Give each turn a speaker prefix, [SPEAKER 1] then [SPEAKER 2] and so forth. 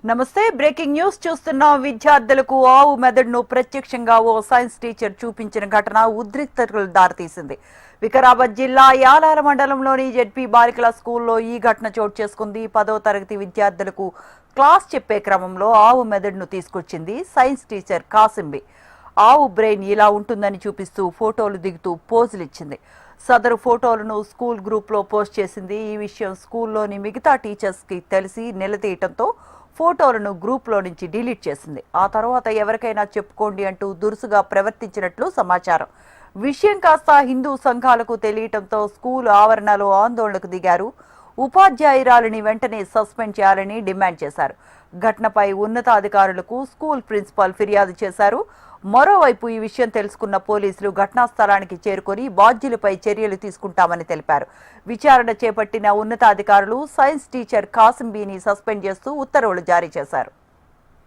[SPEAKER 1] నమస్తే. Breaking news చూస్తున్నాం. విద్యార్థులకు ఆవు మెదడును ప్రత్యక్షంగా ఓ సైన్స్ టీచర్ చూపించిన ఘటన ఉద్రిక్తతలకు దారితీసింది. వికారాబాద్ జిల్లా యాలాల మండలంలోని జెడ్పీ బాలికల స్కూల్లో ఈ ఘటన చోటు చేసుకుంది. 10వ తరగతి విద్యార్థులకు క్లాస్ చెప్పే క్రమంలో ఆవు మెదడును తీసుకొచ్చింది సైన్స్ టీచర్ కాసింబి. ఆవు బ్రెయిన్ ఇలా ఉంటుందని చూపిస్తూ ఫోటోలు దిగుతూ పోజులు ఇచ్చింది. సదరు ఫోటోలను స్కూల్ గ్రూప్లో పోస్ట్ చేసింది. ఈ విషయం స్కూల్లోని మిగతా టీచర్స్కి తెలిసి నిలదీయటంతో ఫోటోలను గ్రూప్లో నుంచి డిలీట్ చేసింది. ఆ తర్వాత ఎవరికైనా చెప్పుకోండి అంటూ దురుసుగా ప్రవర్తించినట్లు సమాచారం. విషయం కాస్త హిందూ సంఘాలకు తెలియటంతో స్కూల్ ఆవరణలో ఆందోళనకు దిగారు. ఉపాధ్యాయురాలిని వెంటనే సస్పెండ్ చేయాలని డిమాండ్ చేశారు. ఘటనపై ఉన్నతాధికారులకు స్కూల్ ప్రిన్సిపాల్ ఫిర్యాదు చేశారు. మరోవైపు ఈ విషయం తెలుసుకున్న పోలీసులు ఘటనా స్థలానికి చేరుకొని బాధ్యులపై చర్యలు తీసుకుంటామని తెలిపారు. విచారణ చేపట్టిన ఉన్నతాధికారులు సైన్స్ టీచర్ కాసింబీని సస్పెండ్ చేస్తూ ఉత్తర్వులు జారీ చేశారు.